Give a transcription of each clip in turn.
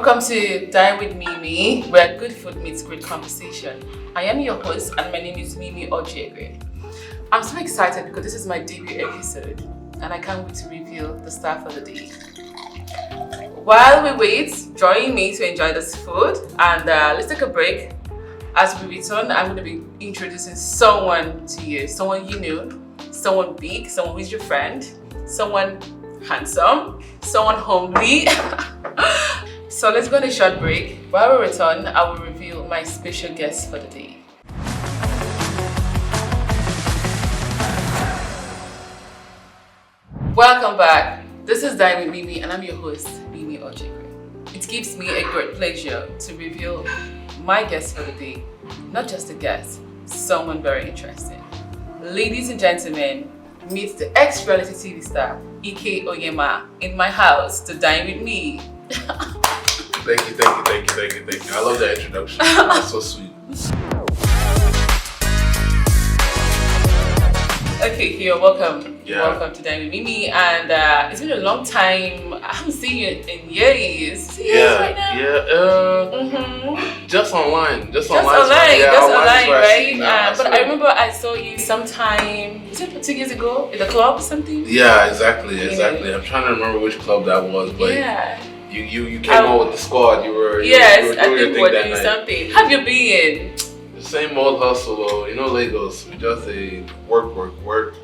Welcome to Dine with Mimi, where good food meets great conversation. I am your host and my name is Mimi Ojegre. I'm so excited because this is my debut episode and I can't wait to reveal the star for the day. While we wait, join me to enjoy this food and let's take a break. As we return, I'm going to be introducing someone to you, someone you know, someone big, someone who's your friend, someone handsome, someone homely. So let's go on a short break. While we return, I will reveal my special guest for the day. Welcome back. This is Dine with Mimi and I'm your host, Mimi Ojegre. It gives me a great pleasure to reveal my guest for the day. Not just a guest, someone very interesting. Ladies and gentlemen, meet the ex-reality TV star, IKE ONYEMA, in my house to dine with me. Thank you. I love that introduction. That's so sweet. Okay, here, welcome. Yeah. Welcome to Dine with Mimi. And it's been a long time. I haven't seen you in years. Right now? Just online. Just online, right? But I remember I saw you sometime, was it 2 years ago, in the club or something? Yeah, exactly. I'm trying to remember which club that was, but yeah. You came out with the squad. You were doing I your think thing we're that doing night. something. Have you been? The same old hustle, though. You know, Lagos. We just work.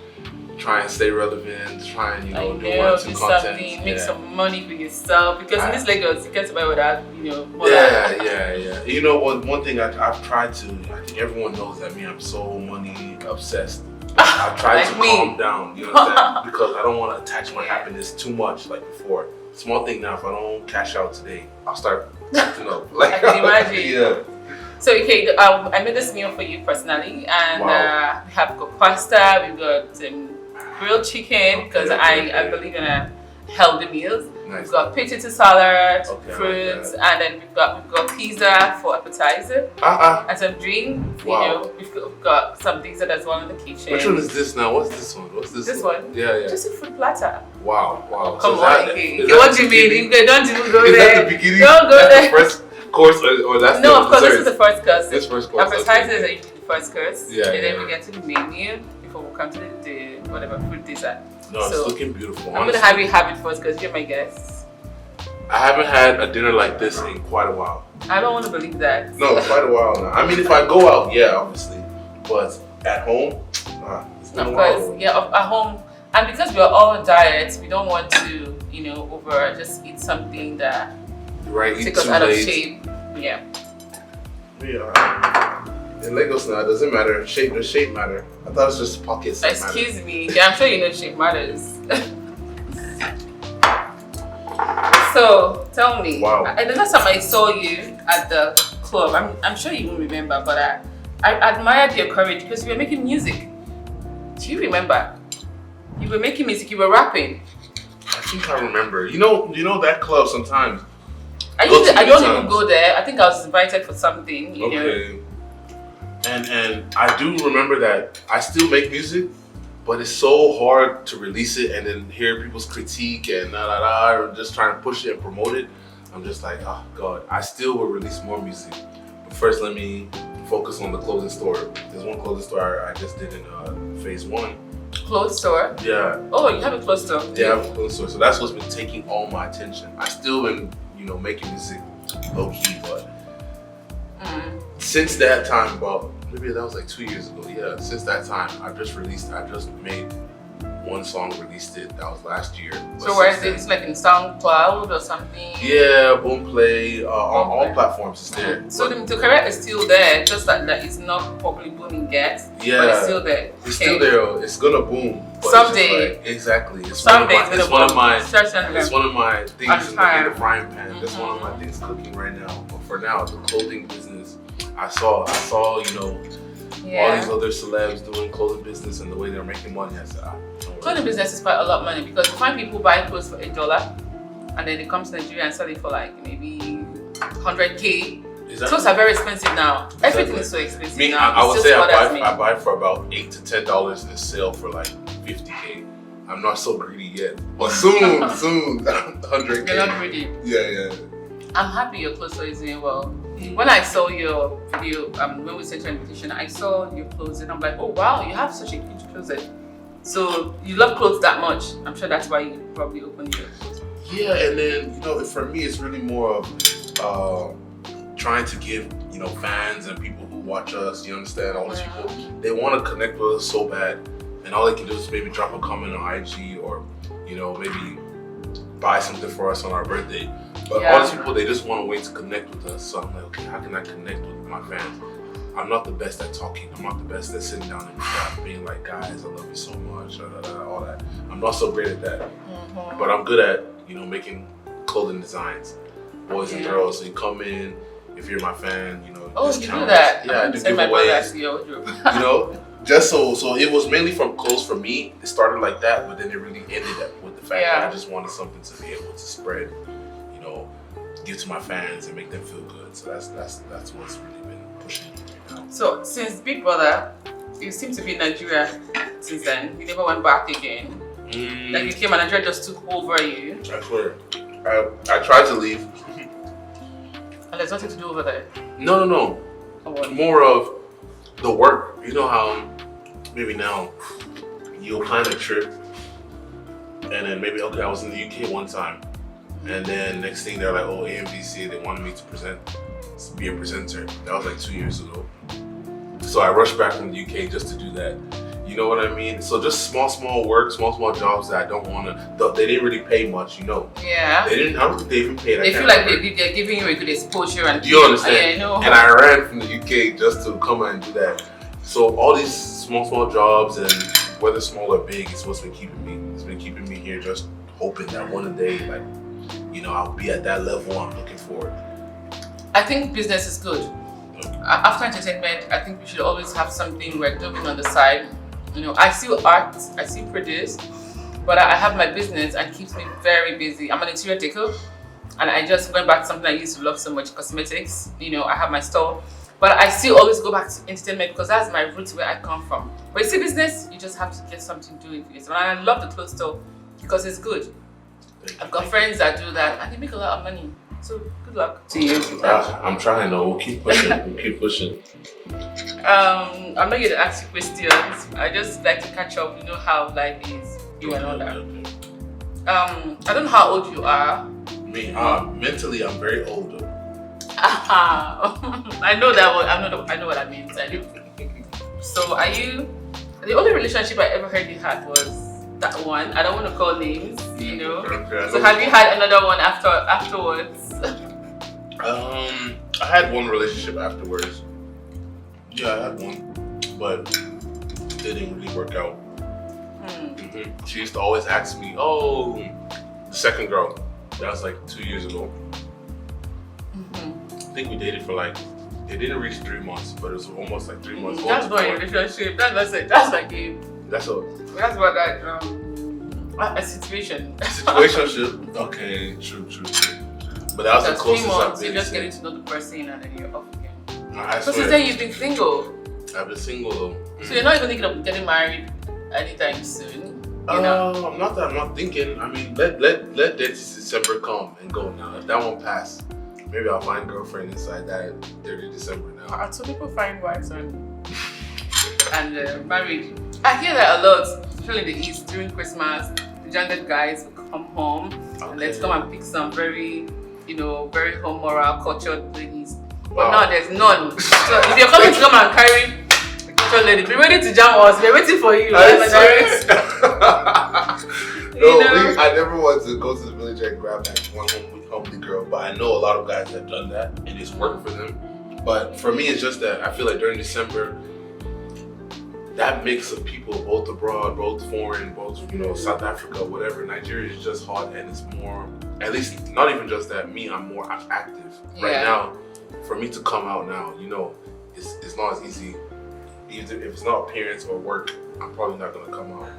Try and stay relevant. Try and do one or two content. Something, make some money for yourself. Because in this Lagos, you can't survive without money. Yeah. You know, one thing I've tried to. I think everyone knows that I'm so money obsessed. I've tried to calm down. You understand? Because I don't want to attach my happiness too much like before. Small thing now, if I don't cash out today, I'll start acting up. I can imagine. Yeah. So okay, I made this meal for you personally, and we have got pasta, we've got grilled chicken because I believe in healthy meals. Nice. We've got potato salad, fruits, and then we've got pizza for appetizer, and some drink. Wow. We've got some dessert as well in the kitchen. Which one is this now? What's this one? This one? Yeah. Just a fruit platter. Wow. Come so on, what do you mean? Don't even go is there. That the beginning? Don't go there. The first course or that's No, the of course, dessert? this is the first course. This first course. Appetizers are usually the first course. Yeah. And then we get to the menu before we come to the whatever fruit dessert. No, it's looking beautiful. I'm going to have you have it first because you're my guest. I haven't had a dinner like this in quite a while. I don't want to believe that. No, quite a while now. I mean, if I go out, yeah, obviously. But at home, it's been a while. At home. And because we're all on diet, we don't want to, just eat something that take us out of shape. Yeah. In Lagos now, it doesn't matter. Does shape matter? I thought it was just pockets. Excuse me. Yeah, I'm sure you know shape matters. So tell me. Wow. The last time I saw you at the club, I'm sure you won't remember, but I admired your courage because you were making music. Do you remember? You were making music. You were rapping. I think I remember. You know that club sometimes. I don't even go there. I think I was invited for something. You know. And I do remember that I still make music, but it's so hard to release it and then hear people's critique and or just trying to push it and promote it. I'm just like, oh God, I still will release more music. But first, let me focus on the clothing store. There's one clothing store I just did in phase 1. Clothes store? Yeah. Oh, you have a clothes store? Yeah, I have a clothing store. So that's what's been taking all my attention. I still been, making music low key, but since that time, maybe that was like 2 years ago. Yeah, since that time, I just made one song, released it. That was last year. So where is it? It's like in SoundCloud or something? Yeah, Boomplay, on all platforms it's there. So the career is still there, just that it's not probably booming yet. Yeah, but it's still there. It's still there. It's gonna boom. Someday. Exactly. It's Someday it's one of my things in the frying pan. That's one of my things cooking right now. But for now, the clothing business, I saw, all these other celebs doing clothing business and the way they're making money. I said, clothing business is quite a lot of money because you find people buying clothes for $1 and then they come to Nigeria and sell it for like maybe 100K. Exactly. Clothes are very expensive now. Exactly. Everything is so expensive now. I would say I buy for about $8 to $10 and sell for like 50K. I'm not so greedy yet, but soon, 100K. You're not greedy. Yeah. I'm happy your clothes store is doing well. When I saw your video, when we sent your invitation, I saw your clothes and I'm like, oh wow, you have such a huge closet. So you love clothes that much. I'm sure that's why you probably opened your clothes. Yeah, and then for me, it's really more of trying to give fans and people who watch us. You understand? All these people, they want to connect with us so bad, and all they can do is maybe drop a comment on IG or maybe buy something for us on our birthday. But all these people, they just want a way to connect with us. So I'm like, okay, how can I connect with my fans? I'm not the best at talking. I'm not the best at sitting down and being like, guys, I love you so much, all that. I'm not so great at that. But I'm good at, making clothing designs, boys and girls. So you come in, if you're my fan, discounts. You do that? Yeah, I do giveaways. Just so it was mainly from clothes for me. It started like that, but then it really ended up with the fact that I just wanted something to be able to spread, give to my fans and make them feel good. So that's what's really been pushing me now. So since Big Brother, you seem to be in Nigeria since then. You never went back again. Like you came and Nigeria just took over you. I swear. I tried to leave. And there's nothing to do over there. No. Oh, more of the work. You know how maybe now you'll plan a trip and then maybe, okay, I was in the UK one time. And then next thing they're like, oh, AMVC, they wanted me to be a presenter. That was like 2 years ago. So I rushed back from the UK just to do that. You know what I mean? So just small work, small jobs that I don't want to, they didn't really pay much, Yeah. I don't think they even paid. They feel like they're giving you a good exposure. And do you understand? Yeah, I know. And I ran from the UK just to come and do that. So all these small jobs, and whether small or big, is what's been keeping me. It's been keeping me here, just hoping that one day, like, I'll be at that level I'm looking for. I think business is good. After entertainment, I think we should always have something we're doing on the side. I still art, I still produce, but I have my business and keeps me very busy. I'm an interior deco, and I just went back to something I used to love so much, cosmetics. I have my store, but I still always go back to entertainment because that's my roots, where I come from. But you see, business, you just have to get something doing. And I love the clothes store because it's good. I've got friends that do that and they make a lot of money. So good luck to you. I'm trying though. We'll keep pushing. I'm not going to ask you questions. I just like to catch up, how life is, and all that. I don't know how old you are. Me, mentally I'm very old. I know that one. I know what that means. I do. So are you? The only relationship I ever heard you had was that one. I don't want to call names, Okay, so have you had another one afterwards? I had one relationship afterwards. Yeah, I had one, but it didn't really work out. She used to always ask me, oh, the second girl, that was like 2 years ago. I think we dated for it didn't reach 3 months, but it was almost like 3 months. That's not a relationship. That's like a. That's what that a situation. Situationship. Okay, true. But that was the closest 3 months, I've been. You're just getting to know the person and then you're off again. So since then you've been single. I've been single though. So you're not even thinking of getting married anytime soon? I'm not thinking. I mean, let December come and go now. If that one pass, maybe I'll find a girlfriend inside that 30 December now. So people find wives and married. I hear that a lot, especially in the East during Christmas. The gendered guys will come home and let's come and pick some very, very home moral, cultured ladies. But now there's none. So if you're coming to come and carry a cultured lady, be ready to jam us. We're waiting for you. I never want to go to the village and grab that one homely girl, but I know a lot of guys have done that and it's worked for them. But for me, it's just that I feel like during December, that mix of people, both abroad, both foreign, both South Africa, whatever, Nigeria is just hot and it's more, at least not even just that, I'm more active right now. For me to come out now, it's not as easy. Either if it's not appearance or work, I'm probably not gonna come out.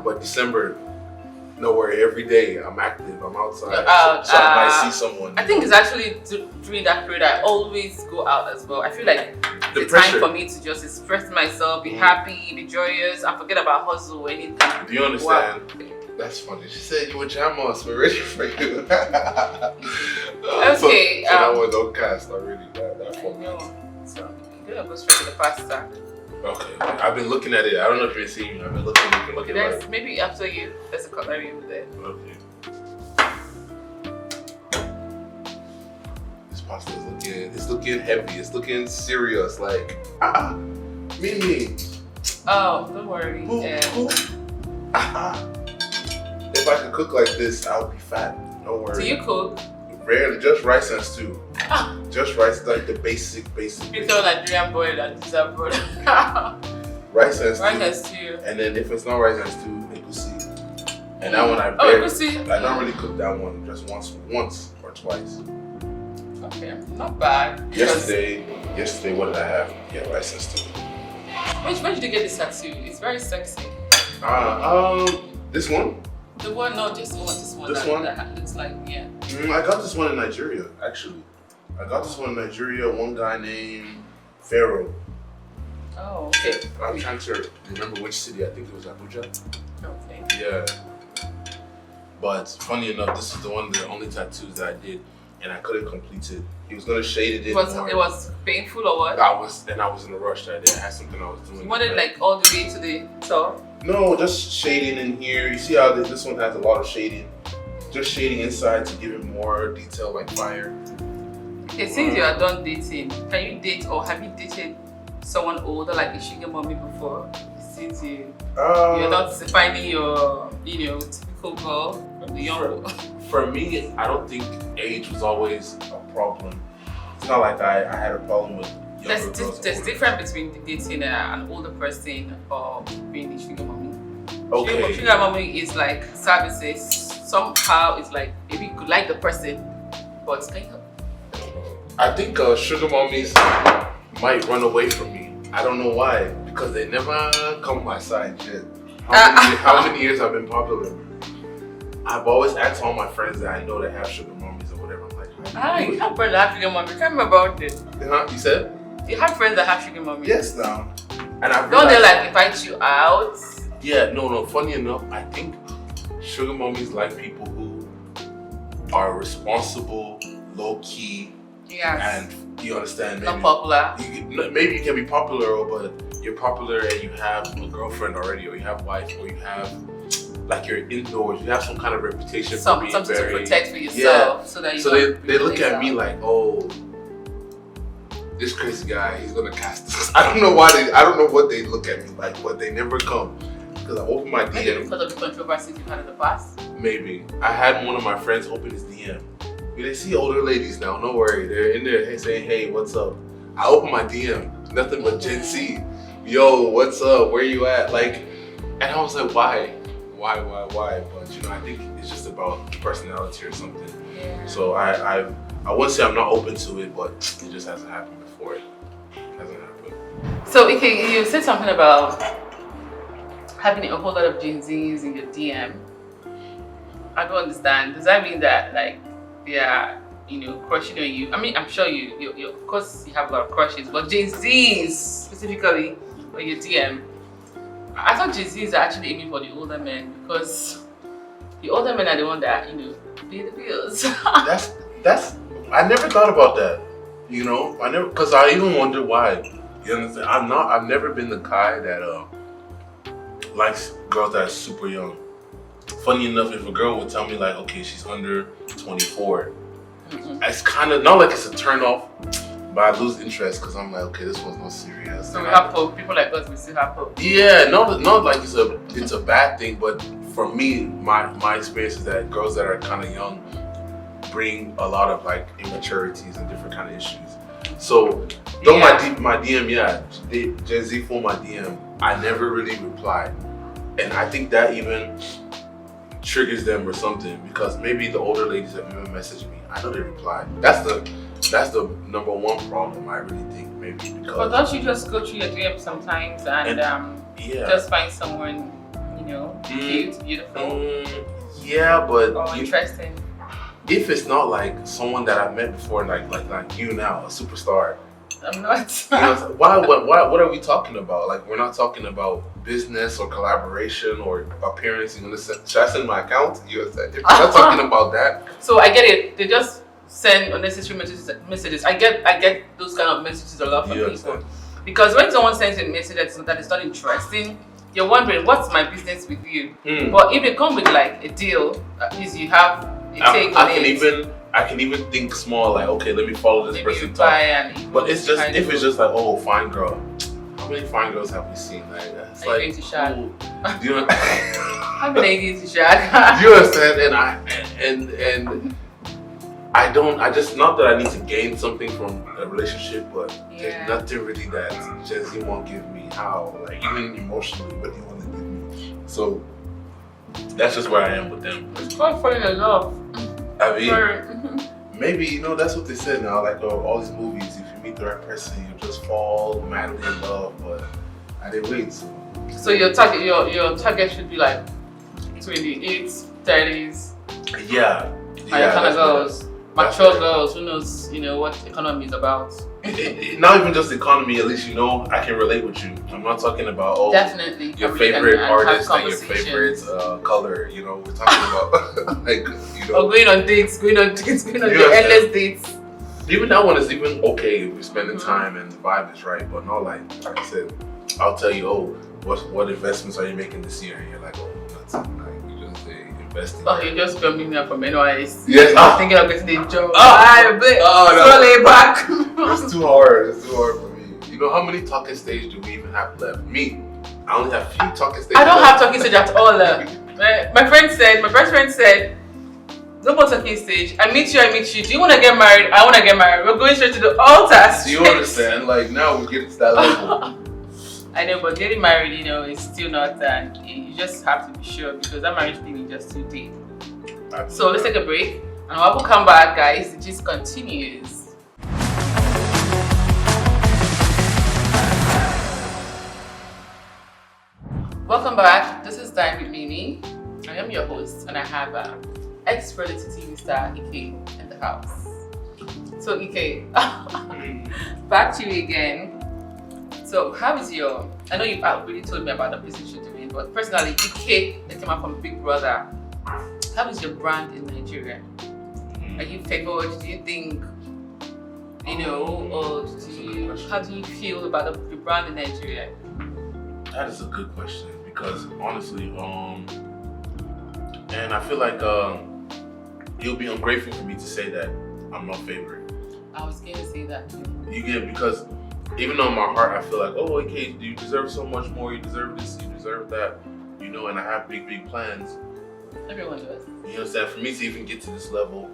But December, no worry, every day I'm active, I'm outside, so I might see someone. I think it's actually during that period I always go out as well. I feel like the time for me to just express myself, be happy, be joyous, and forget about hustle or anything. Do you understand? That's funny. She said you were jam us. We're ready for you. Okay. So that one don't cast already. That I for me. know. So you're gonna go straight to the pasta. Okay. I've been looking at it. I don't know if you've seen me. I've been looking Okay, there's maybe after you. There's a cutlery over there. Okay. This pasta is looking heavy. It's looking serious. Like Mimi. Oh, don't worry. Who? If I could cook like this, I would be fat. Don't worry. Do you cook? Rarely, just rice and stew. Just rice, like the basic. You tell Nigerian boy that this is abroad. Rice and stew. Rice and stew. And then if it's not rice and stew, egusi. And that one I don't really cook that one just once or twice. Okay, not bad. Yesterday, what did I have? Yeah, rice and stew. Where did you get this tattoo? It's very sexy. This one? The one, no, just one. This one. That looks like, yeah. I got this one in Nigeria, actually. I got this one in Nigeria. One guy named Pharaoh. Oh, okay. I'm trying to remember which city. I think it was Abuja. Okay. Yeah. But funny enough, this is the only tattoos that I did, and I couldn't complete it. He was gonna shade it in. It was painful or what? I was in a rush that day. I had something I was doing. You wanted like all the way to the top? No, just shading in here. You see how this one has a lot of shading. Just shading inside to give it more detail, like fire. Okay, since you are done dating, can you date or have you dated someone older, like a sugar mommy before? Since you're not finding your, typical girl from the young girl. For me, I don't think age was always a problem. It's not like I had a problem with younger girls. There's difference between dating an older person or being a sugar mommy. Okay. Sugar mommy is like services. Somehow it's like maybe you could like the person, but kind of. I think sugar mommies might run away from me. I don't know why, because they never come my side yet. How many years I've been popular? I've always asked all my friends that I know that have sugar mommies or whatever. I'm like, you have friends that have sugar mommies. Tell me about it. You said? You have friends that have sugar mommies. Yes, now. And I don't they like invite you out? Yeah, no. Funny enough, I think sugar mommies like people who are responsible, low key. Yes. And you understand, not popular. Maybe you can be popular, but you're popular and you have a girlfriend already, or you have a wife, or you have, like, you're indoors. You have some kind of reputation for being something very, to protect for yourself, so that you. So they look at me like, oh, this crazy guy, he's gonna cast us. I don't know what they look at me like, but they never come because I open my DM. Maybe because of the controversies you've had in the past. Maybe I had one of my friends open his DM. They see older ladies now, don't worry. They're in there saying, hey, what's up? I open my DM, nothing but Gen Z. Yo, what's up? Where you at? Like, and I was like, why? But I think it's just about personality or something. Yeah. So I wouldn't say I'm not open to it, but it just hasn't happened before. It hasn't happened. So, okay, you said something about having a whole lot of Gen Zs in your DM. I don't understand. Does that mean that, like, they are, crushing on you? I mean, I'm sure you of course you have a lot of crushes, but Gen Zs specifically on your DM. I thought Gen Zs are actually aiming for the older men, because the older men are the ones that pay the bills. that's I never thought about that. Because I even wonder why. You understand? I've never been the guy that likes girls that are super young. Funny enough, if a girl would tell me like, okay, she's under 24, it's kind of not like it's a turn off, but I lose interest because I'm like, okay, this one's not serious. So we have hope. People like us, we still have hope. Yeah, not like it's a bad thing, but for me, my experience is that girls that are kind of young bring a lot of like immaturities and different kind of issues. So though my DM, Gen Z for my DM, I never really replied, and I think that even triggers them or something, because maybe the older ladies have even messaged me. I know they replied. That's the number one problem, I really think, maybe. Because but don't you just go through your DM sometimes and just find someone cute, beautiful? Yeah, but or interesting. If it's not like someone that I've met before, like you now, a superstar, I'm not. You know, what are we talking about? Like, we're not talking about business or collaboration or appearance. You're gonna send, should I send my account? If we're not talking about that. So I get it. They just send unnecessary messages. I get those kind of messages a lot from people. Because when someone sends a message that is not interesting, you're wondering, what's my business with you? But if they come with like a deal, at least you have a take on it. I can even think small, like, okay, let me follow this person. But it's just, if it's just like, oh, fine girl. How many fine girls have we seen? Like, it's are like, you going to shag? Do you know? How many going to shag? Do you understand? And I don't, not that I need to gain something from a relationship, but there's nothing really that Gen Z won't give me. How? Like, even emotionally, what do you want to give me? So, that's just where I am with them. It's called falling in love. I mean, maybe, you know, that's what they said now, like all these movies, if you meet the right person, you just fall madly in love, but I didn't wait. So your target should be like 28s, 30s. Yeah. Kind of girls. Mature girls who knows, you know, what economy is about. Not even just economy, at least you know I can relate with you. I'm not talking about definitely your favorite artist and your favorite color. You know, we're talking about like, you know, or going on dates, going on endless dates. Even that one is even okay if we're spending time and the vibe is right, but not like I said. I'll tell you, oh, what investments are you making this year? And you're like, oh, nothing. Like, you just say investing. Oh, you're just coming here from NYS. Yes. I'm thinking of getting a job. No. Lay back. It's too hard. It's too hard for me. You know, how many talking stages do we even have left? Me, I only have few talking stages. I don't have talking stage at all. My best friend said, no more talking stage. I meet you. Do you want to get married? I want to get married. We're going straight to the altar. Do you understand? Like, now we're getting to that level. I know, but getting married, you know, is still not that. You just have to be sure, because that marriage thing is just too deep. So let's take a break, and when we come back, guys, it just continues. Welcome back. This is DINE with Mimi. I am your host, and I have ex-reality TV star IKE in the house. So IKE, back to you again. So how is your, I know you've already told me about the business you're doing, but personally, IKE that came out from Big Brother, how is your brand in Nigeria? Are you favored? Do you think, you know, or how do you feel about the brand in Nigeria? That is a good question, because honestly, and I feel like it would be ungrateful for me to say that I'm not favored. I was going to say that too. You get, because even though in my heart I feel like, oh, okay, you deserve so much more, you deserve this, you deserve that, you know, and I have big plans. Everyone does. You understand? For me to even get to this level,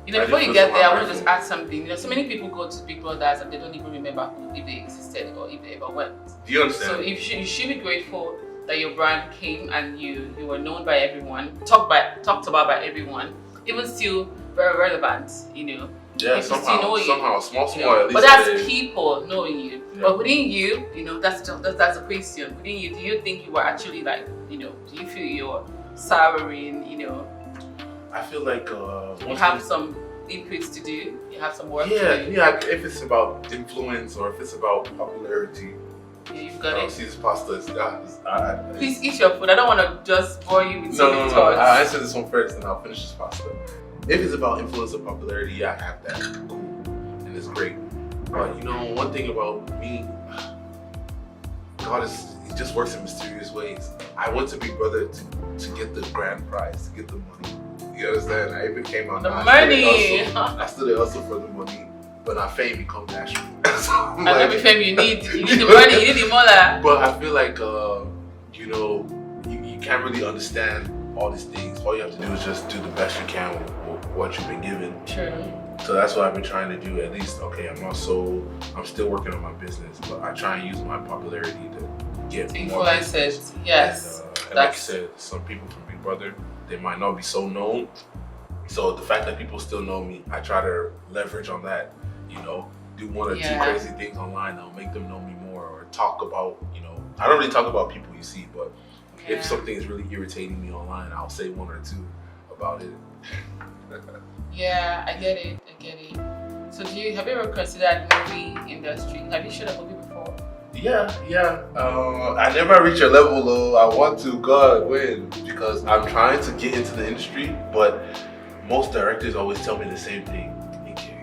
you know, before you get there, I want to just add something. You know, so many people go to Big Brothers and they don't even remember if they existed or if they ever went. Do you understand? So you should be grateful that your brand came and you were known by everyone, talked about by everyone, even still very relevant, you know. Yeah, somehow, small, you know, at least. But that's people knowing you. Yeah. But within you, you know, that's a question. Within you, do you think you were actually like, you know, do you feel you're souring, you know? I feel like you have some inputs to do. You have some work to do. Yeah. If it's about influence or if it's about popularity, yeah, you've got it. See, this pasta is please eat your food. I don't want to just bore you with so many thoughts. I'll answer this one first, and I'll finish this pasta. If it's about influence or popularity, yeah, I have that. Cool, and it's great. But you know, one thing about me, God he just works in mysterious ways. I went to Big Brother to get the grand prize, to get the money. You understand? I even came out. The money. I still did hustle for the money, but not fame become natural. So and every fame you need the money, you need the money. But I feel like you know, you can't really understand all these things. All you have to do is just do the best you can with what you've been given. True. So that's what I've been trying to do. At least, okay, I'm still working on my business, but I try and use my popularity to get more influencers. Yes. And like you said, some people from Big Brother, they might not be so known. So the fact that people still know me, I try to leverage on that. You know, do one or two crazy things online that'll make them know me more, or talk about, you know, I don't really talk about people you see, but if something is really irritating me online, I'll say one or two about it. Yeah, I get it. So have you ever considered movie industry? Have you shot a movie before? Yeah. I never reach your level though. I want to, God, when? Because I'm trying to get into the industry, but most directors always tell me the same thing. IKE,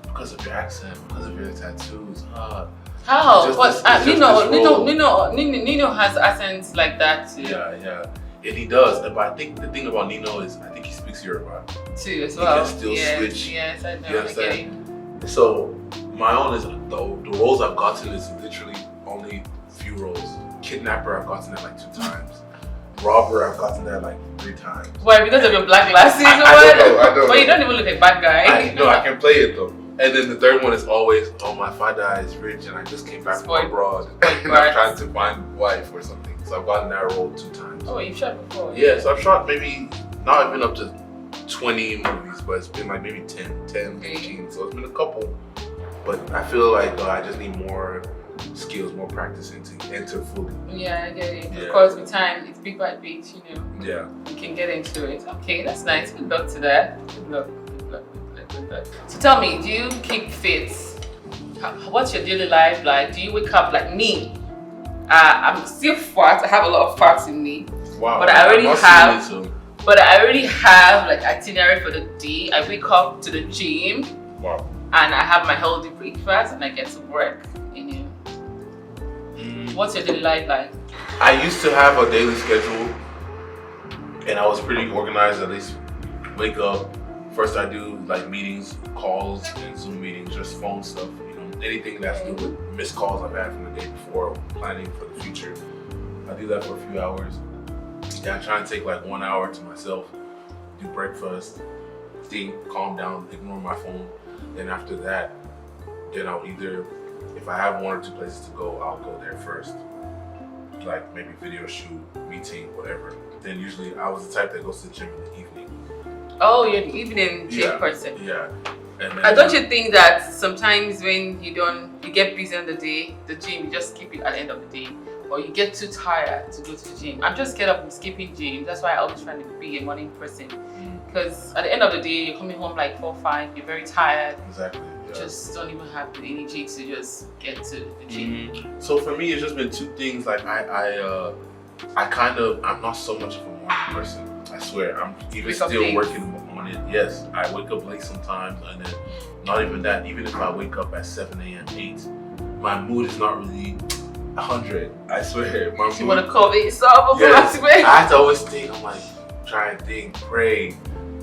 because of your accent, because of your tattoos. How? But Nino has accents like that too. Yeah. And he does. But I think the thing about Nino is I think he speaks Yoruba. Too as well. He can still switch. Yes, I know. You understand? So my own is the roles I've gotten is literally only few roles. Kidnapper, I've gotten that like 2 times. Robber, I've gotten that like 3 times. Why? Because of your black glasses? I don't know. But you don't even look like a bad guy. I can play it though. And then the third one is always, oh, my father is rich and I just came back from abroad and I'm trying to find a wife or something. So I've gotten that role 2 times. Oh, you've shot before? Yeah, so I've shot maybe, not even up to 20 movies, but it's been like maybe 10, 15. So it's been a couple. But I feel like I just need more skills, more practice to enter fully. Yeah, I get it. Yeah. Of course, with time, it's bit by bit, you know. Yeah. You can get into it. Okay, that's nice. Good luck to that. Good luck. So tell me, do you keep fit? What's your daily life like? Do you wake up like me? I'm still fat. I have a lot of fat in me. Wow. But I already have like itinerary for the day. I wake up to the gym. Wow. And I have my healthy breakfast and I get to work. What's your daily life like? I used to have a daily schedule and I was pretty organized. At least wake up. First I do like meetings, calls, and Zoom meetings, just phone stuff. Anything that's to do with missed calls I've had from the day before, planning for the future. I do that for a few hours. Yeah, I try and take like 1 hour to myself, do breakfast, think, calm down, ignore my phone. Then after that, then I'll either, if I have 1 or 2 places to go, I'll go there first. Like maybe video shoot, meeting, whatever. Then usually I was the type that goes to the gym in the evening. Oh, you're an evening gym person. Yeah. And don't you think that sometimes when you get busy on the day, the gym, you just skip it at the end of the day, or you get too tired to go to the gym? I'm just scared of skipping gym. That's why I always try to be a morning person. Because at the end of the day, you're coming home like 4 or 5, you're very tired. Exactly. You just don't even have the energy to just get to the gym. So for me, it's just been 2 things. Like I'm not so much of a morning person. I swear, I'm even still working on it. Yes, I wake up late sometimes, and then not even that. Even if I wake up at 7 a.m., 8, my mood is not really 100. I swear, my mood. You want to cover yourself? Yes, I have to always think. I'm like, try and think, pray,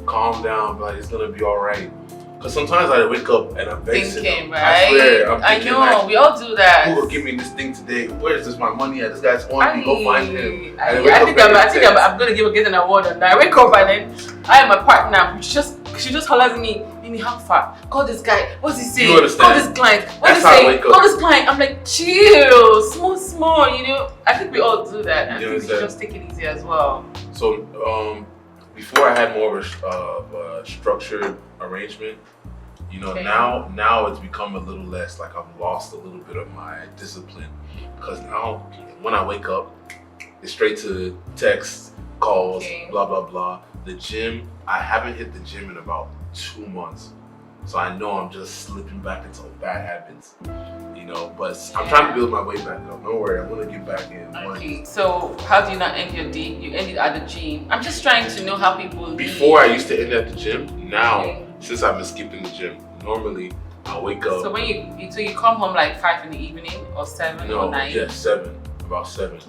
calm down, but like, it's gonna be all right. Because sometimes I wake up and I'm thinking, right? I swear, I'm thinking, I know, like, we all do that. Who will give me this thing today? Where is this my money at? This guy's on me. Go find him. I think I'm gonna get an award on that. I wake up and then I am my partner. She just hollers at me. Mimi, how far? Call this guy. What's he saying? Call this client. What's he saying? Call this client. I'm like, chill, small. You know, I think we all do that. I think we should just take it easy as well. So, before I had more of a structured arrangement. Now it's become a little less, like I've lost a little bit of my discipline. Because now, when I wake up, it's straight to texts, calls, blah, blah, blah. The gym, I haven't hit the gym in about 2 months. So I know I'm just slipping back into bad habits, but I'm trying to build my way back up. Don't worry, I'm gonna get back in. Okay, so how do you not end your day? You end it at the gym. I'm just trying to know how people Before I used to end at the gym. Now, since I've been skipping the gym, normally I wake up. So when you come home like 5 in the evening or 7 or 9? Yeah, 7, about 7.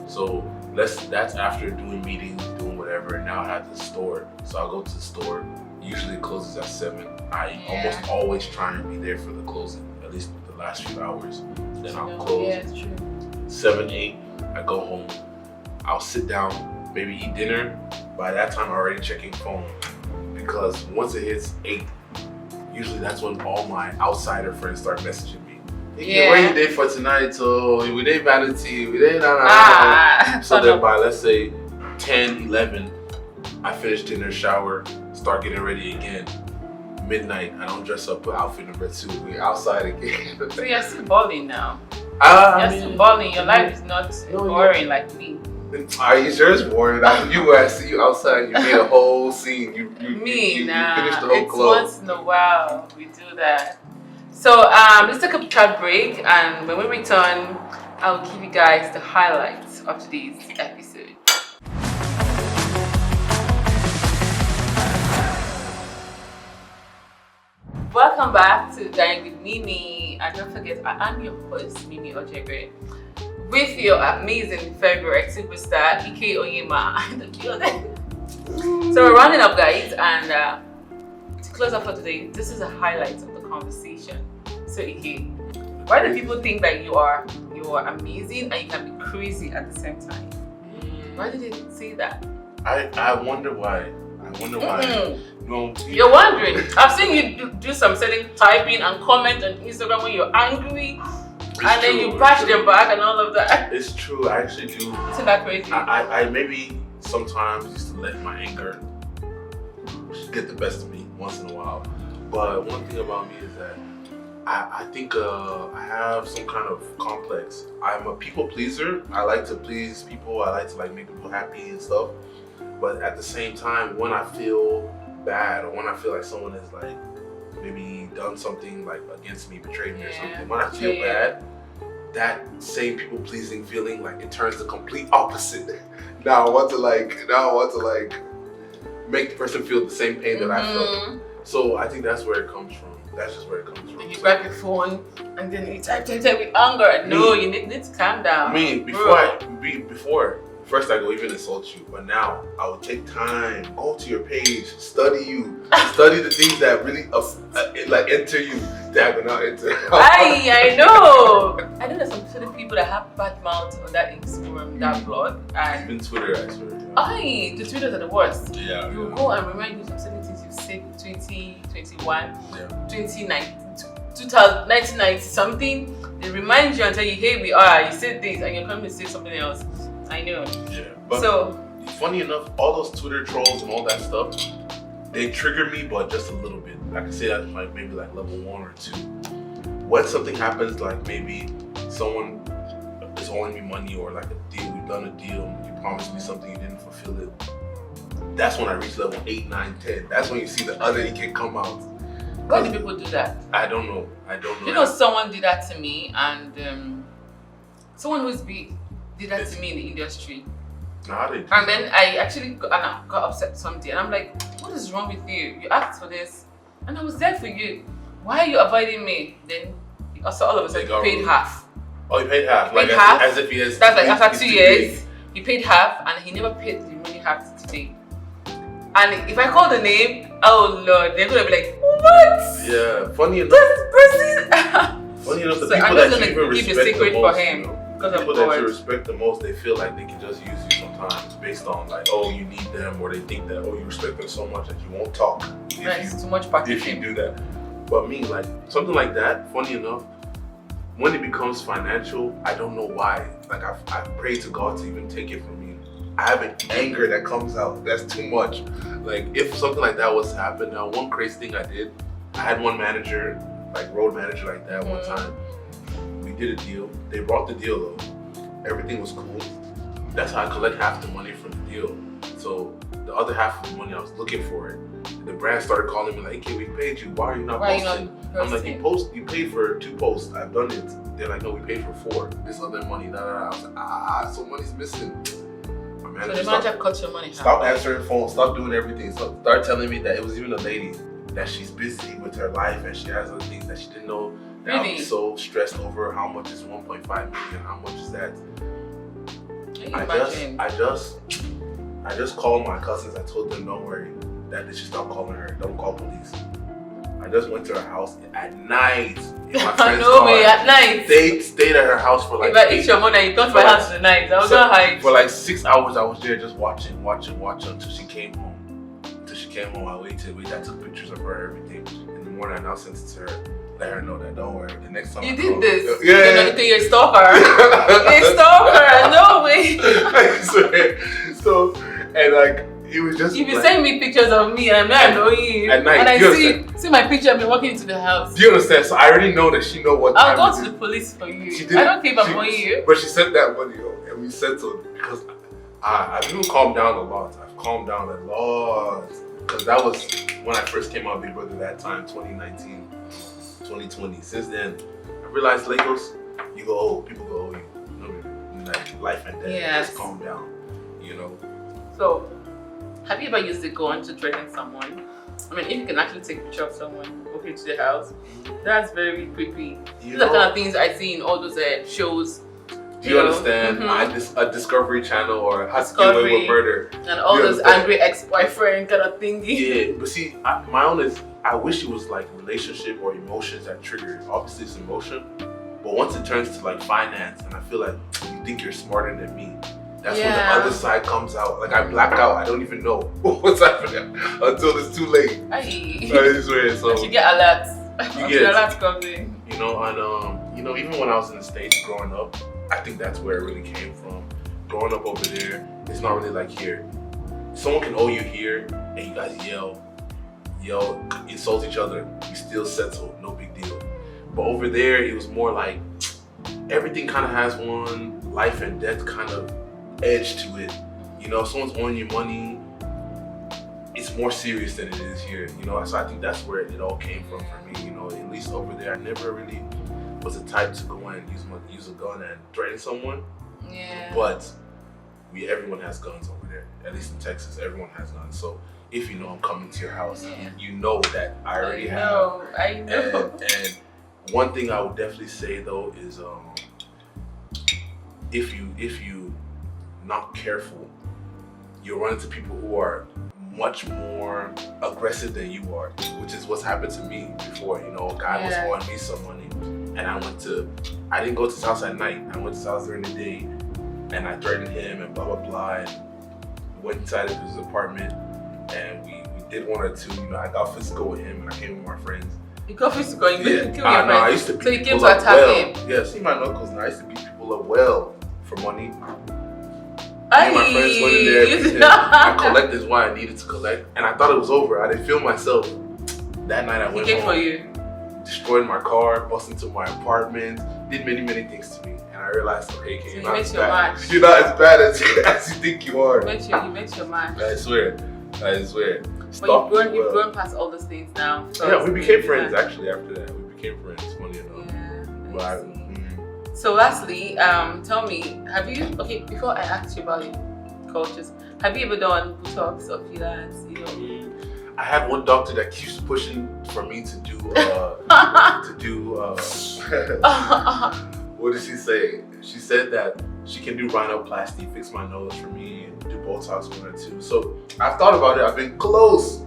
So that's after doing meetings, doing whatever, and now I have the store. So I'll go to the store. Usually it closes at 7. I almost always try and be there for the closing, at least the last few hours. Then I'll close. Yeah, it's true. 7, 8, I go home. I'll sit down, maybe eat dinner. By that time, I'm already checking phone. Because once it hits 8, usually that's when all my outsider friends start messaging me. Hey, where you did for tonight? So we did vanity, we did So then by, let's say, 10, 11, I finish dinner, shower, start getting ready again. Midnight, I don't dress up, put outfit number 2, we're outside again. So you're still balling now. You're still balling. Your life is not boring like me. Are you sure it's boring? I see you outside. You made a whole scene. You finished the whole it's club. once in a while we do that. So let's take a short break, and when we return, I'll give you guys the highlights of today's episode. Welcome back to Dine with Mimi, and don't forget, I'm your host, Mimi Ojegre, with your amazing favorite superstar, IKE ONYEMA in the building. So we're rounding up, guys, and to close up for today, this is a highlight of the conversation. So IKE, why do people think that you are amazing and you can be crazy at the same time? Why did they say that? I wonder why. No, you're wondering. I've seen you do some certain typing and comment on Instagram when you're angry, and then you bash them back and all of that. It's true. I actually do. Isn't that crazy? I maybe sometimes used to let my anger get the best of me once in a while. But one thing about me is that I think I have some kind of complex. I'm a people pleaser. I like to please people. I like to make people happy and stuff. But at the same time, when I feel bad or when I feel like someone has maybe done something against me, betrayed me or something, when I feel bad, that same people pleasing feeling it turns the complete opposite. Now I want to make the person feel the same pain that I felt. So I think that's where it comes from. That's just where it comes from. And you grab your phone and then you type with anger. No, you need to calm down. Before first I go even insult you, but now I would take time, go to your page, study you, study the things that really enter you that will not enter. I know there's some certain people that have bad mouths on that Instagram, that blog, and even Twitter, I swear. The Twitters are the worst. Yeah. You'll go and remind you of certain things you've said in 2021, 1990 something. They remind you and tell you, hey, you said this, and you're coming to say something else. I know. Yeah. But funny enough, all those Twitter trolls and all that stuff, they trigger me, but just a little bit. I can say that's maybe level 1 or 2. When something happens, maybe someone is owing me money or a deal, we've done a deal, you promised me something, you didn't fulfill it. That's when I reach level 8, 9, 10. That's when you see the other IKE come out. Why do people do that? I don't know. You know, someone did that to me, and someone who's big did that to me in the industry. And then I actually got upset someday, and I'm like, what is wrong with you? You asked for this, and I was there for you. Why are you avoiding me? Then also all of a sudden he paid half. Oh, he paid half? Half. As if he has... That's after 2 years, he paid half, and he never paid the remaining half today. And if I call the name, oh Lord, they're gonna be like, what? Yeah, funny enough. This person. Funny enough, the people that you even keep the respect secret the most, for him. The people that you respect the most, they feel like they can just use you sometimes based on you need them, or they think that you respect them so much that you won't talk too much packaging. if you do that. But me, something like that, funny enough, when it becomes financial, I don't know why. I pray to God to even take it from me. I have an anger that comes out. That's too much. If something like that was to happen, now one crazy thing I did, I had one manager, road manager like that one time. We did a deal. They brought the deal though. Everything was cool. That's how I collect half the money from the deal. So the other half of the money I was looking for it. The brand started calling me okay, we paid you. Why are you not posting? I'm like, you paid for 2 posts. I've done it. They're like, no, we paid for 4. This other money, I was like, so money's missing. So the manager cut your money. Stop answering phones. Stop doing everything. So start telling me that it was even a lady that she's busy with her life and she has other things that she didn't know. I'll be so stressed over how much is 1.5 million, how much is that? I just called my cousins. I told them, don't worry, that they should stop calling her. Don't call police. I just went to her house at night in my friend's car. At night. They stayed at her house for if I eat your money, you come to my house tonight. I was gonna hide. For 6 hours, I was there just watching until she came home. I waited. I took pictures of her, everything. In the morning, I now sent it to her. Let her know that, don't worry, the next time you did this. Yeah. You're a stalker. You're a stalker. No way. I swear. So, and it was just. If you send me pictures of me and I'm not knowing you, at night, and I see my picture of me walking into the house. Do you understand? So I already know that she know what time. I'll go to the police for you. I don't care if I'm owing you. But she sent that money, and we settled because I've even calmed down a lot. I've calmed down a lot. Because that was when I first came out Big Brother that time, 2019, 2020. Since then, I realized Lagos, you go old, people go old. You know, like life and death. Yes. Just calm down, you know. So, have you ever used a gun to threaten someone? I mean, if you can actually take a picture of someone, walk to their house, that's very creepy. These are the kind of things I see in all those shows. Do you understand? A Discovery Channel or How to Get Away with Murder. And all those angry ex-boyfriend kind of thingy. Yeah, but see, my own is, I wish it was like relationship or emotions that trigger it. Obviously it's emotion, but once it turns to like finance and I feel like you think you're smarter than me, that's when the other side comes out. Like I black out, I don't even know what's happening until it's too late. I swear, so you get alerts. You get alerts comes in. You know, and you know, even when I was in the States growing up, I think that's where it really came from. Growing up over there, it's not really like here. Someone can owe you here, and you guys yell, insult each other. You still settle, no big deal. But over there, it was more like everything kind of has one life and death kind of edge to it. You know, if someone's owing you money, it's more serious than it is here. You know, so I think that's where it all came from for me. You know, at least over there, I never really was the type to go and use a gun and threaten someone. Yeah. But everyone has guns over there. At least in Texas, everyone has guns. So if you know I'm coming to your house, you know that I already have. I know. And one thing I would definitely say though is, if you not careful, you'll run into people who are much more aggressive than you are, which is what's happened to me before. You know, a guy was owing me some money, and I didn't go to his house at night. I went to his house during the day, and I threatened him and blah blah blah. And went inside of his apartment, and we did one or two. You know, I got physical with him, and I came with my friends. You got physical? You kill your friends? I used to beat so you came people to up attack well. him? Yeah, see my knuckles, and I used to beat people up well for money. Me and my friends went in there, I collected what I needed to collect, and I thought it was over. I didn't feel myself. That night I went home, for you. Destroyed my car, busted into my apartment, did many things to me, and I realized, okay, so you're not as bad as you think you are. You met your man. I swear. But you've grown past all those things now. So yeah, we became friends actually after that. We became friends, funny enough. Yeah. So lastly, tell me, before I ask you about your cultures, have you ever done Botox or fillers, you know? I have one doctor that keeps pushing for me to do, what did she say? She said that she can do rhinoplasty, fix my nose for me, and do Botox 1 or 2. So I've thought about it, I've been close.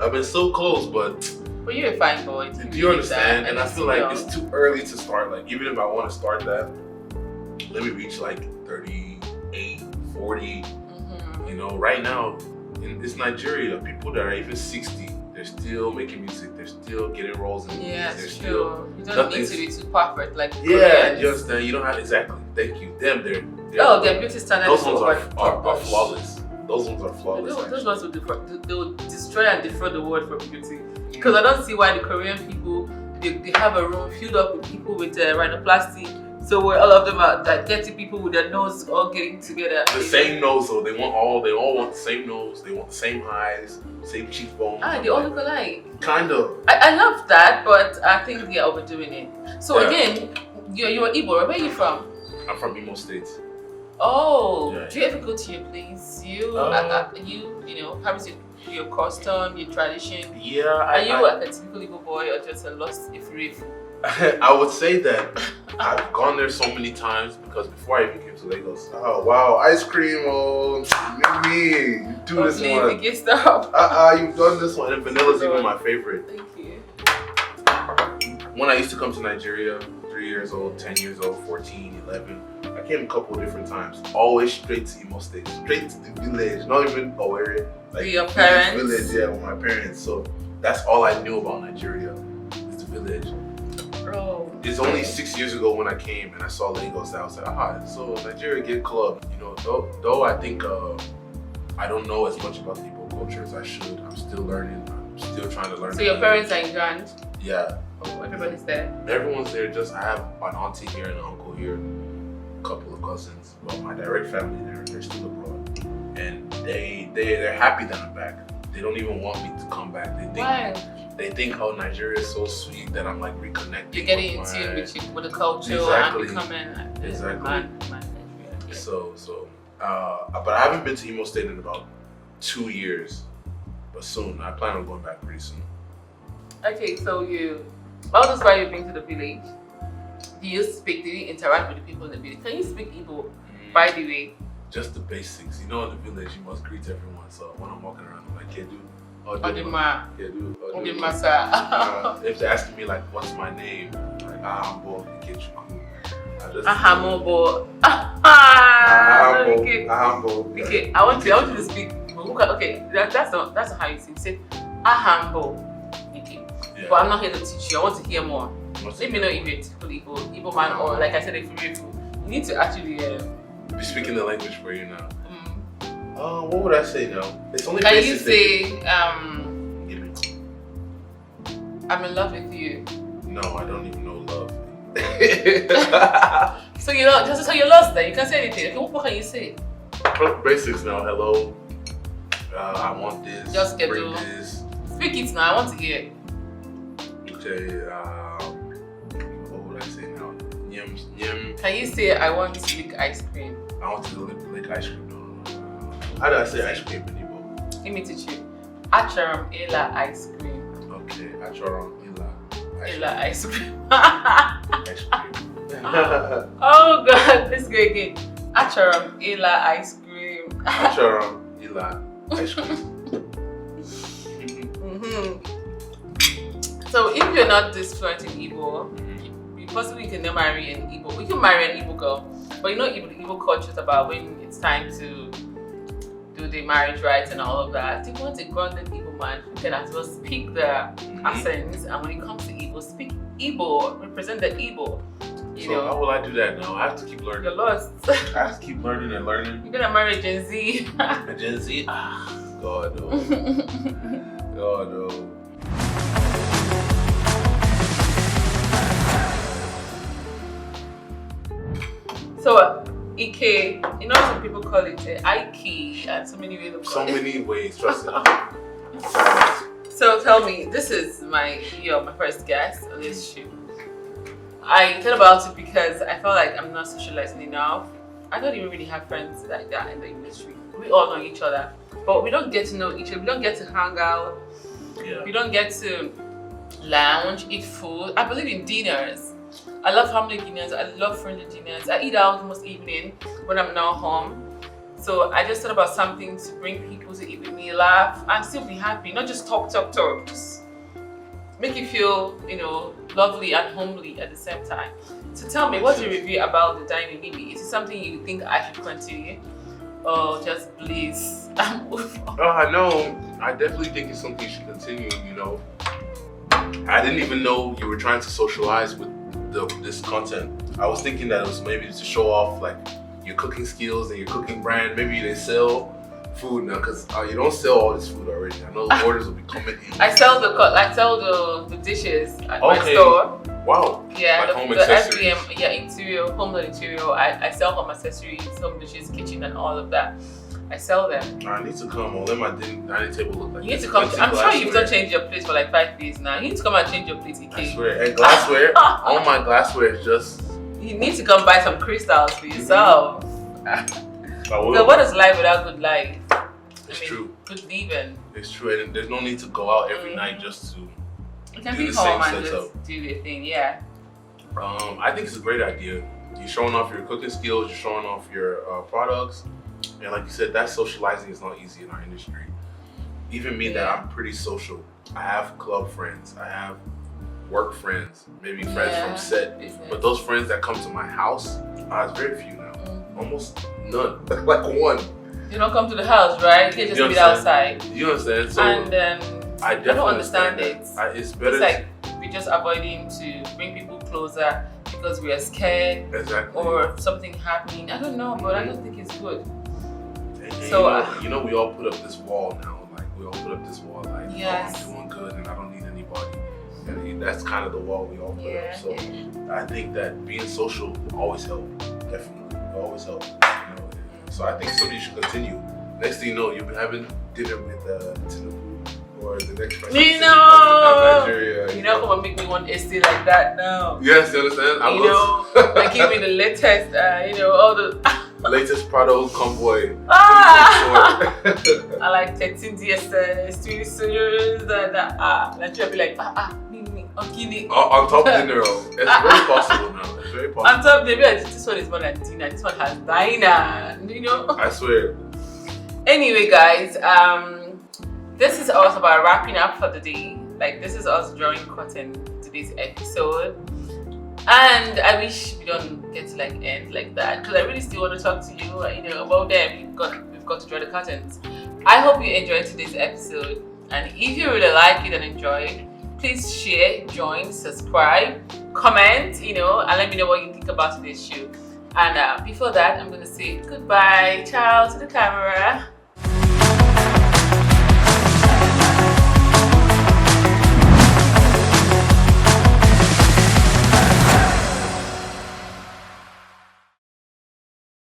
I've been so close, but you're a fine boy. Do you understand? And I feel like it's too early to start. Like, even if I want to start that, let me reach like 38, 40. You know, right now, in this Nigeria, people that are even 60, they're still making music. They're still getting roles in movies. Yeah, they're it's still, true. You don't need to be too perfect like Koreans. You understand? You don't have, exactly. Thank you. Them, their beauty standards. Those ones are flawless. Those ones are flawless. Those ones will destroy and defraud the world for beauty. Because I don't see why the Korean people, they have a room filled up with people with rhinoplasty. So where all of them are like dirty people with their nose all getting together. The same nose, though. They all want the same nose. They want the same eyes, same cheekbones. They all look alike. Kind of. I love that, but I think they're overdoing it. So again, you're Igbo. Where are you from? I'm from Imo State. Oh, do you ever go to your place? You know, how is your custom, your tradition? Yeah. Are you a typical Igbo boy or just a lost Ifrifu? I would say that I've gone there so many times because before I even came to Lagos, oh wow, ice cream, you do this one. Please, stop. You've done this one, and vanilla's even my favorite. Thank you. When I used to come to Nigeria, 3 years old, 10 years old, 14, 11, I came a couple of different times. Always straight to Imo State, straight to the village, not even Owerri. Like your parents? Village, yeah, with my parents. So that's all I knew about Nigeria, is the village. Bro. It's only 6 years ago when I came and I saw Lagos that I was like, so Nigeria get club. You know, though I think I don't know as much about the Igbo culture as I should. I'm still learning. I'm still trying to learn. So your parents are in Grand? Yeah. Oh, everybody's there? Everyone's there. Just I have an auntie here and an uncle here. couple of cousins, but my direct family, they're still abroad, and they're happy that I'm back. They don't even want me to come back. They think, oh, Nigeria is so sweet that I'm like reconnecting. You're getting in tune with the culture exactly. and becoming exactly. Man. So, but I haven't been to Imo State in about 2 years, but soon. I plan on going back pretty soon. Okay, so all this while you've been to the village, do you interact with the people in the village? Can you speak Igbo, by the way? Just the basics. You know, in the village, you must greet everyone. So when I'm walking around, I'm like, Kedu, Odema. Kedu, Odema, sir. If they're asking me, like, what's my name? Like, Ahambo, Ikechuku. Ahamobo. Ahambo. Okay, I want you to speak Igbo. Okay, that's not how you say it. Say Ahambo. Okay. Yeah. But I'm not here to teach you. I want to hear more. Let me know if you're typical Igbo man or, like I said, if you're you need to actually be speaking the language for you now. What would I say now? It's only. Can you say I'm in love with you? No, I don't even know love. So you're lost then. You can't say anything. Okay, what can you say? Basics now. Hello. I want this. Just get bring to this. Speak it now. I want to hear it. Okay. What would I say now? Nyem. Can you say I want to lick ice cream? I want to lick ice cream. No. How do I say ice cream in Igbo? Let me teach you. Acharam ela ice cream. Okay. Acharam ela ice cream. Ice cream. Oh God, let's go again. Acharam ela ice cream. Acharam ela ice cream. So if you're not this fluent in Igbo, you possibly can never marry an Igbo. We can marry an Igbo girl, but you know Igbo culture is about when it's time to do the marriage rites and all of that. If you want a grounded Igbo man who can as well speak the accents, and when it comes to Igbo, speak Igbo, represent the Igbo. You know. How will I do that now? I have to keep learning. You're lost. I have to keep learning and learning. You're gonna marry a Gen Z. A Gen Z? God no. God no. So IKE, you know some people call it IKE and so many ways of calling it. So many ways, trust me. So tell me, this is my first guest on this show. I thought about it because I felt like I'm not socializing enough. I don't even really have friends like that in the industry. We all know each other, but we don't get to know each other. We don't get to hang out. Yeah. We don't get to lounge, eat food. I believe in dinners. I love family dinners. I love friendly dinners. I eat out most evening when I'm not home. So I just thought about something to bring people to eat with me, laugh, and still be happy. Not just talk. Just make you feel, lovely and homely at the same time. So tell me, what's your review about the DINE maybe? Is it something you think I should continue? Or just please move on? No, I definitely think it's something you should continue, I didn't even know you were trying to socialize with this content. I was thinking that it was maybe to show off like your cooking skills and your cooking brand. Maybe they sell food now, because you don't sell all this food already. I know the orders will be coming in. I sell the dishes at my store. Wow. Yeah, like home the accessories. SBM, interior, home interior. I sell home accessories, home dishes, kitchen, and all of that. I sell them. I need to come. I'll let my dining table look like you need to come. I'm sure you've not changed your place for like 5 days now. You need to come and change your plate, IKE. I swear. And glassware. All my glassware is just. You need to come buy some crystals for yourself. So what is life without good life? It's true. Good living. It's true, and there's no need to go out every night just to. You can be home and just do your thing, yeah. I think it's a great idea. You're showing off your cooking skills. You're showing off your products. And like you said, that socializing is not easy in our industry. Even me, that I'm pretty social. I have club friends. I have work friends. Maybe friends from set. Business. But those friends that come to my house, it's very few now. Almost none. Like one. You don't come to the house, right? You just meet outside. You understand? So and I don't understand it. It's better. It's like we're just avoiding to bring people closer because we are scared. Exactly. Or something happening. I don't know, but I don't think it's good. And so we all put up this wall now. Like we all put up this wall. Like yes. I'm doing good and I don't need anybody. And that's kind of the wall we all put up. So I think that being social will always help. Definitely. It always helps. You know? So I think somebody should continue. Next thing you know, you'll be having dinner with Tinubu or the next president. You know, Nigeria. you know what make me want essay like that now. Yes, you understand? You know, like give me the latest, you know, all the latest Prado convoy. I like 13 DSS, 20 soldiers, and you'll be like, me, okay. On top dinner, it's very possible now. It's very possible. On top, maybe this one is more like dinner. This one has DINE, you know. I swear. Anyway, guys, this is us about wrapping up for the day. Like, this is us drawing curtain today's episode. And I wish we don't get to like end like that, because I really still want to talk to you, you know, about them. We've got to draw the curtains. I hope you enjoyed today's episode, and if you really like it and enjoy it, please share, join, subscribe, comment, you know, and let me know what you think about today's show. And before that, I'm going to say goodbye, ciao to the camera.